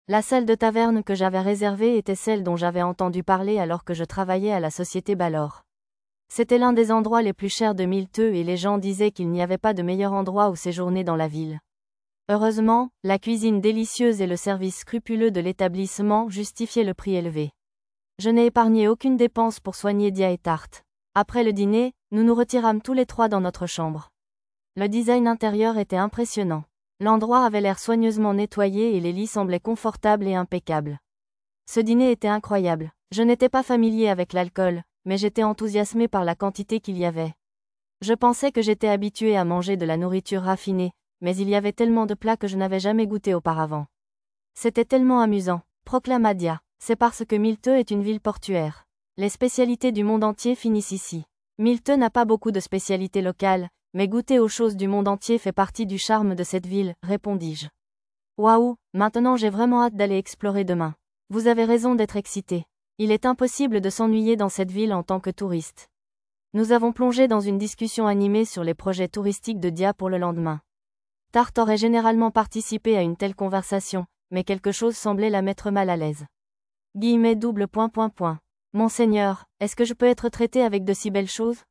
La salle de taverne que j'avais réservée était celle dont j'avais entendu parler alors que je travaillais à la société Balor. C'était l'un des endroits les plus chers de Milteux et les gens disaient qu'il n'y avait pas de meilleur endroit où séjourner dans la ville. Heureusement, la cuisine délicieuse et le service scrupuleux de l'établissement justifiaient le prix élevé. Je n'ai épargné aucune dépense pour soigner Dia et Tarte. Après le dîner, nous nous retirâmes tous les trois dans notre chambre. Le design intérieur était impressionnant. L'endroit avait l'air soigneusement nettoyé et les lits semblaient confortables et impeccables. Ce dîner était incroyable. Je n'étais pas familier avec l'alcool, mais j'étais enthousiasmé par la quantité qu'il y avait. Je pensais que j'étais habitué à manger de la nourriture raffinée, mais il y avait tellement de plats que je n'avais jamais goûté auparavant. C'était tellement amusant, proclama Dia. C'est parce que Milteux est une ville portuaire. Les spécialités du monde entier finissent ici. Milteux n'a pas beaucoup de spécialités locales, mais goûter aux choses du monde entier fait partie du charme de cette ville, répondis-je. Waouh, maintenant j'ai vraiment hâte d'aller explorer demain. Vous avez raison d'être excité. Il est impossible de s'ennuyer dans cette ville en tant que touriste. Nous avons plongé dans une discussion animée sur les projets touristiques de Dia pour le lendemain. Tarte aurait généralement participé à une telle conversation, mais quelque chose semblait la mettre mal à l'aise. Monseigneur, est-ce que je peux être traité avec de si belles choses?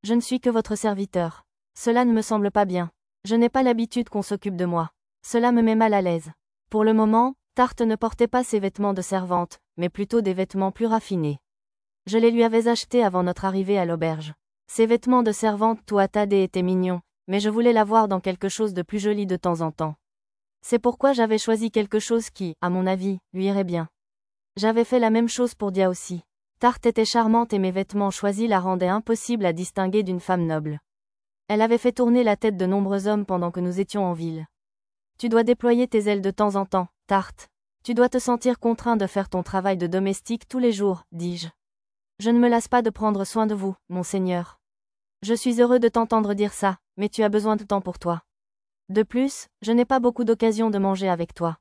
Je ne suis que votre serviteur. Cela ne me semble pas bien. Je n'ai pas l'habitude qu'on s'occupe de moi. Cela me met mal à l'aise. Pour le moment, Tarte ne portait pas ses vêtements de servante, mais plutôt des vêtements plus raffinés. Je les lui avais achetés avant notre arrivée à l'auberge. Ses vêtements de servante Tuatade étaient mignons, mais je voulais la voir dans quelque chose de plus joli de temps en temps. C'est pourquoi j'avais choisi quelque chose qui, à mon avis, lui irait bien. J'avais fait la même chose pour Dia aussi. Tarte était charmante et mes vêtements choisis la rendaient impossible à distinguer d'une femme noble. Elle avait fait tourner la tête de nombreux hommes pendant que nous étions en ville. Tu dois déployer tes ailes de temps en temps, Tarte. Tu dois te sentir contraint de faire ton travail de domestique tous les jours, dis-je. Je ne me lasse pas de prendre soin de vous, monseigneur. Je suis heureux de t'entendre dire ça, mais tu as besoin de temps pour toi. De plus, je n'ai pas beaucoup d'occasions de manger avec toi.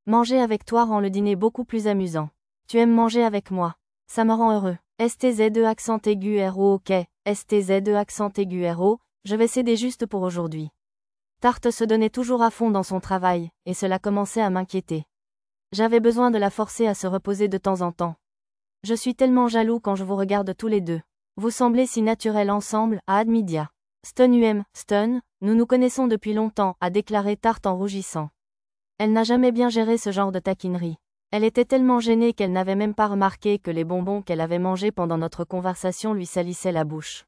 Manger avec toi rend le dîner beaucoup plus amusant. Tu aimes manger avec moi. Ça me rend heureux. STZ2 accent aigu RO ok, STZ2 accent aigu RO, je vais céder juste pour aujourd'hui. Tarte se donnait toujours à fond dans son travail, et cela commençait à m'inquiéter. J'avais besoin de la forcer à se reposer de temps en temps. Je suis tellement jaloux quand je vous regarde tous les deux. Vous semblez si naturels ensemble, a admis Dia. Stone, nous nous connaissons depuis longtemps, a déclaré Tarte en rougissant. Elle n'a jamais bien géré ce genre de taquinerie. Elle était tellement gênée qu'elle n'avait même pas remarqué que les bonbons qu'elle avait mangés pendant notre conversation lui salissaient la bouche.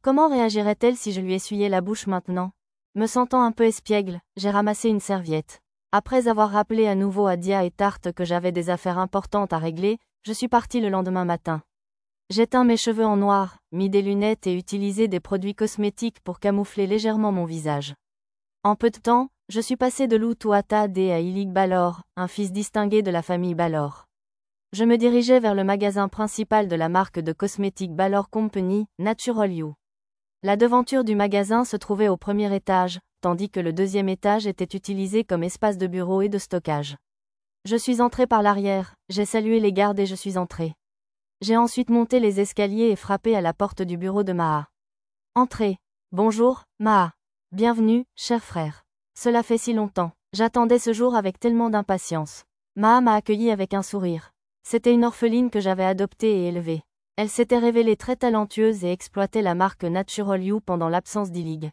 Comment réagirait-elle si je lui essuyais la bouche maintenant? Me sentant un peu espiègle, j'ai ramassé une serviette. Après avoir rappelé à nouveau à Dia et Tarte que j'avais des affaires importantes à régler, je suis partie le lendemain matin. J'ai teint mes cheveux en noir, mis des lunettes et utilisé des produits cosmétiques pour camoufler légèrement mon visage. En peu de temps, je suis passé de Lou Tuatade à Ilig Balor, un fils distingué de la famille Balor. Je me dirigeais vers le magasin principal de la marque de cosmétiques Balor Company, Natural You. La devanture du magasin se trouvait au premier étage, tandis que le deuxième étage était utilisé comme espace de bureau et de stockage. Je suis entré par l'arrière, j'ai salué les gardes et je suis entré. J'ai ensuite monté les escaliers et frappé à la porte du bureau de Maha. Entrez. Bonjour, Maha. Bienvenue, cher frère. Cela fait si longtemps. J'attendais ce jour avec tellement d'impatience. Maha m'a accueilli avec un sourire. C'était une orpheline que j'avais adoptée et élevée. Elle s'était révélée très talentueuse et exploitait la marque Natural You pendant l'absence d'Ilig.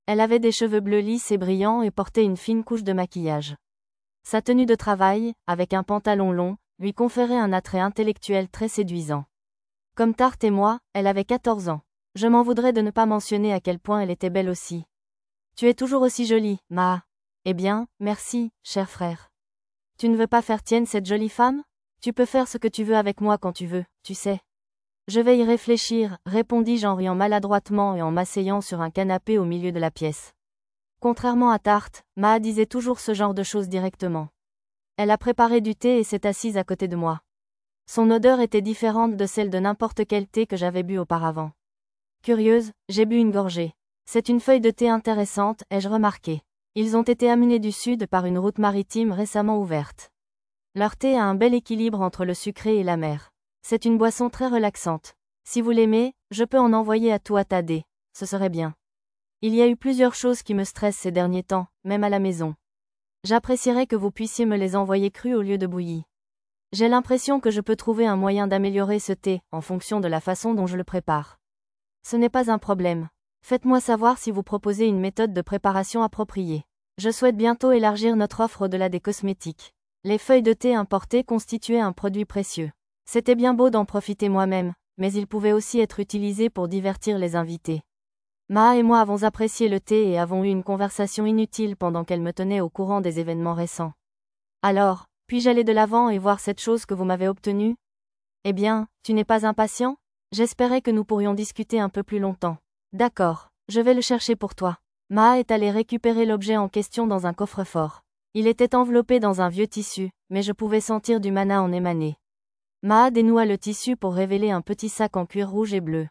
Elle avait des cheveux bleus lisses et brillants et portait une fine couche de maquillage. Sa tenue de travail, avec un pantalon long, lui conférait un attrait intellectuel très séduisant. Comme Tarte et moi, elle avait 14 ans. Je m'en voudrais de ne pas mentionner à quel point elle était belle aussi. Tu es toujours aussi jolie, Maha. Eh bien, merci, cher frère. Tu ne veux pas faire tienne cette jolie femme? Tu peux faire ce que tu veux avec moi quand tu veux, tu sais. Je vais y réfléchir, répondis-je en riant maladroitement et en m'asseyant sur un canapé au milieu de la pièce. Contrairement à Tarte, Maha disait toujours ce genre de choses directement. Elle a préparé du thé et s'est assise à côté de moi. Son odeur était différente de celle de n'importe quel thé que j'avais bu auparavant. Curieuse, j'ai bu une gorgée. C'est une feuille de thé intéressante, ai-je remarqué. Ils ont été amenés du sud par une route maritime récemment ouverte. Leur thé a un bel équilibre entre le sucré et l'amer. C'est une boisson très relaxante. Si vous l'aimez, je peux en envoyer à Tuatade. Ce serait bien. Il y a eu plusieurs choses qui me stressent ces derniers temps, même à la maison. J'apprécierais que vous puissiez me les envoyer crus au lieu de bouillis. J'ai l'impression que je peux trouver un moyen d'améliorer ce thé, en fonction de la façon dont je le prépare. Ce n'est pas un problème. Faites-moi savoir si vous proposez une méthode de préparation appropriée. Je souhaite bientôt élargir notre offre au-delà des cosmétiques. Les feuilles de thé importées constituaient un produit précieux. C'était bien beau d'en profiter moi-même, mais ils pouvaient aussi être utilisés pour divertir les invités. Maa et moi avons apprécié le thé et avons eu une conversation inutile pendant qu'elle me tenait au courant des événements récents. Alors, puis-je aller de l'avant et voir cette chose que vous m'avez obtenue? Eh bien, tu n'es pas impatient? J'espérais que nous pourrions discuter un peu plus longtemps. D'accord, je vais le chercher pour toi. Maa est allée récupérer l'objet en question dans un coffre-fort. Il était enveloppé dans un vieux tissu, mais je pouvais sentir du mana en émaner. Maa dénoua le tissu pour révéler un petit sac en cuir rouge et bleu.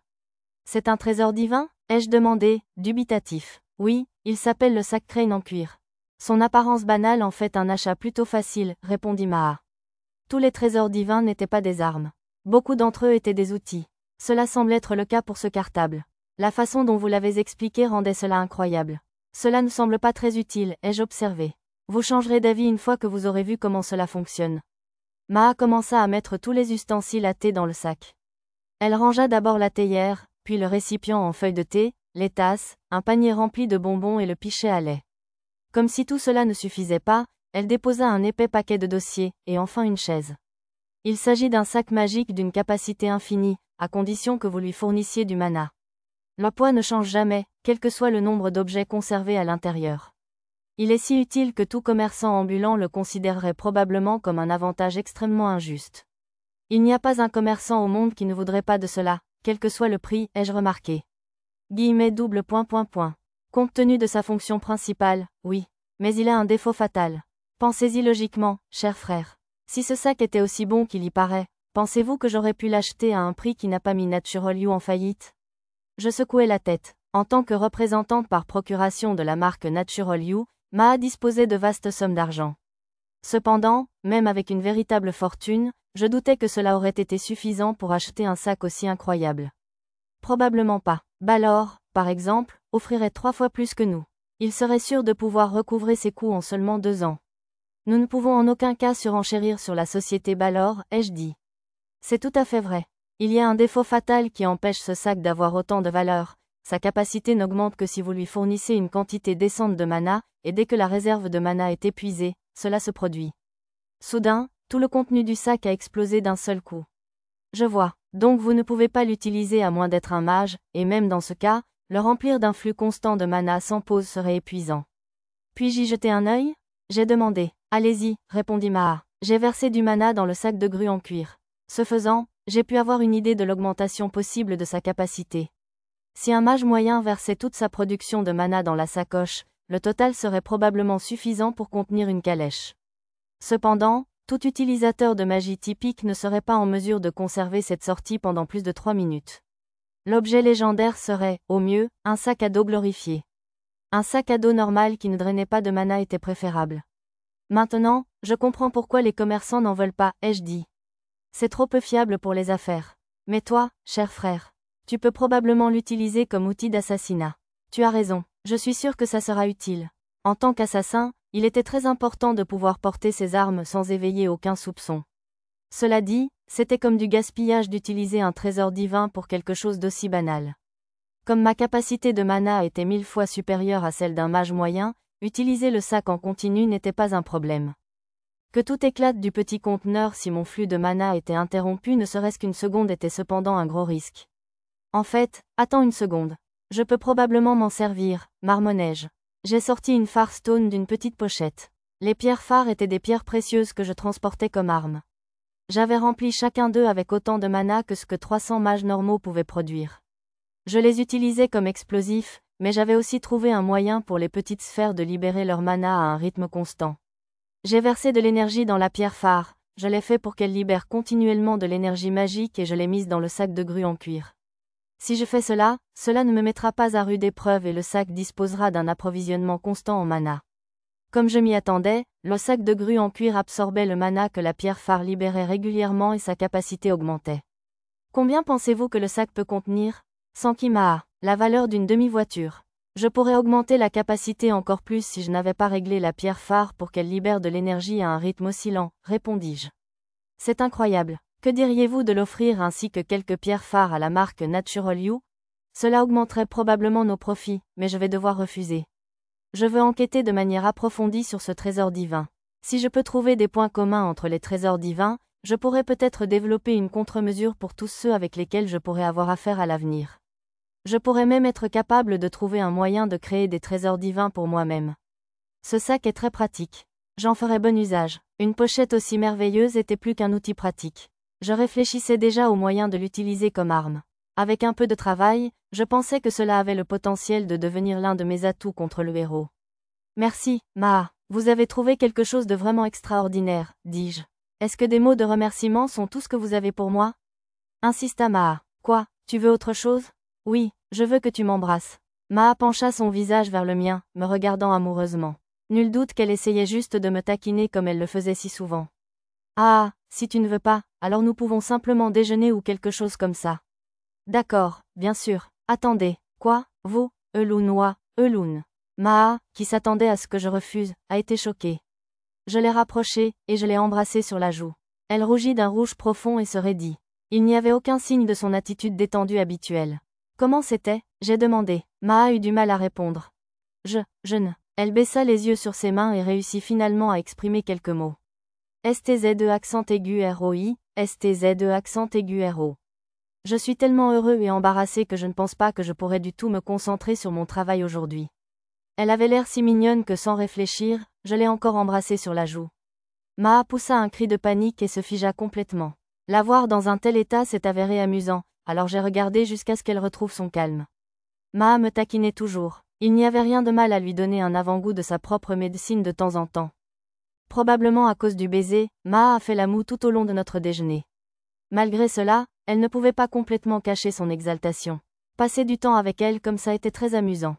C'est un trésor divin? Ai-je demandé, dubitatif. Oui, il s'appelle le sac Crane en cuir. Son apparence banale en fait un achat plutôt facile, répondit Maa. Tous les trésors divins n'étaient pas des armes. Beaucoup d'entre eux étaient des outils. Cela semble être le cas pour ce cartable. La façon dont vous l'avez expliqué rendait cela incroyable. Cela ne semble pas très utile, ai-je observé. Vous changerez d'avis une fois que vous aurez vu comment cela fonctionne. Maa commença à mettre tous les ustensiles à thé dans le sac. Elle rangea d'abord la théière, puis le récipient en feuilles de thé, les tasses, un panier rempli de bonbons et le pichet à lait. Comme si tout cela ne suffisait pas, elle déposa un épais paquet de dossiers, et enfin une chaise. Il s'agit d'un sac magique d'une capacité infinie, à condition que vous lui fournissiez du mana. Le poids ne change jamais, quel que soit le nombre d'objets conservés à l'intérieur. Il est si utile que tout commerçant ambulant le considérerait probablement comme un avantage extrêmement injuste. Il n'y a pas un commerçant au monde qui ne voudrait pas de cela, quel que soit le prix, ai-je remarqué. Double point point point. Compte tenu de sa fonction principale, oui. Mais il a un défaut fatal. Pensez-y logiquement, cher frère. Si ce sac était aussi bon qu'il y paraît, pensez-vous que j'aurais pu l'acheter à un prix qui n'a pas mis Natural You en faillite? Je secouai la tête. En tant que représentante par procuration de la marque Natural You, Maa disposait de vastes sommes d'argent. Cependant, même avec une véritable fortune, je doutais que cela aurait été suffisant pour acheter un sac aussi incroyable. Probablement pas. Balor, par exemple, offrirait 3 fois plus que nous. Il serait sûr de pouvoir recouvrer ses coûts en seulement 2 ans. Nous ne pouvons en aucun cas surenchérir sur la société Balor, ai-je dit. C'est tout à fait vrai. Il y a un défaut fatal qui empêche ce sac d'avoir autant de valeur. Sa capacité n'augmente que si vous lui fournissez une quantité décente de mana, et dès que la réserve de mana est épuisée, cela se produit. Soudain, tout le contenu du sac a explosé d'un seul coup. Je vois. Donc vous ne pouvez pas l'utiliser à moins d'être un mage, et même dans ce cas, le remplir d'un flux constant de mana sans pause serait épuisant. Puis-je y jeter un œil? J'ai demandé. Allez-y, répondit Maa. J'ai versé du mana dans le sac de grue en cuir. Ce faisant, j'ai pu avoir une idée de l'augmentation possible de sa capacité. Si un mage moyen versait toute sa production de mana dans la sacoche, le total serait probablement suffisant pour contenir une calèche. Cependant, tout utilisateur de magie typique ne serait pas en mesure de conserver cette sortie pendant plus de 3 minutes. L'objet légendaire serait, au mieux, un sac à dos glorifié. Un sac à dos normal qui ne drainait pas de mana était préférable. Maintenant, je comprends pourquoi les commerçants n'en veulent pas, ai-je dit. C'est trop peu fiable pour les affaires. Mais toi, cher frère, tu peux probablement l'utiliser comme outil d'assassinat. Tu as raison, je suis sûr que ça sera utile. En tant qu'assassin, il était très important de pouvoir porter ses armes sans éveiller aucun soupçon. Cela dit, c'était comme du gaspillage d'utiliser un trésor divin pour quelque chose d'aussi banal. Comme ma capacité de mana était 1000 fois supérieure à celle d'un mage moyen, utiliser le sac en continu n'était pas un problème. Que tout éclate du petit conteneur si mon flux de mana était interrompu ne serait-ce qu'une seconde était cependant un gros risque. En fait, attends une seconde. Je peux probablement m'en servir, marmonnai-je. J'ai sorti une Farstone d'une petite pochette. Les pierres phares étaient des pierres précieuses que je transportais comme arme. J'avais rempli chacun d'eux avec autant de mana que ce que 300 mages normaux pouvaient produire. Je les utilisais comme explosifs, mais j'avais aussi trouvé un moyen pour les petites sphères de libérer leur mana à un rythme constant. J'ai versé de l'énergie dans la pierre phare, je l'ai fait pour qu'elle libère continuellement de l'énergie magique et je l'ai mise dans le sac de grue en cuir. Si je fais cela, cela ne me mettra pas à rude épreuve et le sac disposera d'un approvisionnement constant en mana. Comme je m'y attendais, le sac de grue en cuir absorbait le mana que la pierre phare libérait régulièrement et sa capacité augmentait. Combien pensez-vous que le sac peut contenir? 100 Kimaa, la valeur d'une demi-voiture. Je pourrais augmenter la capacité encore plus si je n'avais pas réglé la pierre phare pour qu'elle libère de l'énergie à un rythme oscillant, répondis-je. C'est incroyable. Que diriez-vous de l'offrir ainsi que quelques pierres phares à la marque Natural You? Cela augmenterait probablement nos profits, mais je vais devoir refuser. Je veux enquêter de manière approfondie sur ce trésor divin. Si je peux trouver des points communs entre les trésors divins, je pourrais peut-être développer une contre-mesure pour tous ceux avec lesquels je pourrais avoir affaire à l'avenir. Je pourrais même être capable de trouver un moyen de créer des trésors divins pour moi-même. Ce sac est très pratique. J'en ferai bon usage. Une pochette aussi merveilleuse était plus qu'un outil pratique. Je réfléchissais déjà au moyen de l'utiliser comme arme. Avec un peu de travail, je pensais que cela avait le potentiel de devenir l'un de mes atouts contre le héros. Merci, Maa. Vous avez trouvé quelque chose de vraiment extraordinaire, dis-je. Est-ce que des mots de remerciement sont tout ce que vous avez pour moi? Insista Maa. Quoi, tu veux autre chose? Oui, je veux que tu m'embrasses. Maa pencha son visage vers le mien, me regardant amoureusement. Nul doute qu'elle essayait juste de me taquiner comme elle le faisait si souvent. Ah, si tu ne veux pas, alors nous pouvons simplement déjeuner ou quelque chose comme ça. D'accord, bien sûr. Attendez, quoi, vous, Eloun. Maa, qui s'attendait à ce que je refuse, a été choquée. Je l'ai rapprochée, et je l'ai embrassée sur la joue. Elle rougit d'un rouge profond et se raidit. Il n'y avait aucun signe de son attitude détendue habituelle. Comment c'était? J'ai demandé. Maa eut du mal à répondre. Je ne. Elle baissa les yeux sur ses mains et réussit finalement à exprimer quelques mots. STZE accent aigu ROI, STZE accent aigu RO. Je suis tellement heureux et embarrassé que je ne pense pas que je pourrais du tout me concentrer sur mon travail aujourd'hui. Elle avait l'air si mignonne que sans réfléchir, je l'ai encore embrassée sur la joue. Maa poussa un cri de panique et se figea complètement. La voir dans un tel état s'est avéré amusant, alors j'ai regardé jusqu'à ce qu'elle retrouve son calme. Maa me taquinait toujours. Il n'y avait rien de mal à lui donner un avant-goût de sa propre médecine de temps en temps. Probablement à cause du baiser, Maa a fait la moue tout au long de notre déjeuner. Malgré cela, elle ne pouvait pas complètement cacher son exaltation. Passer du temps avec elle comme ça était très amusant.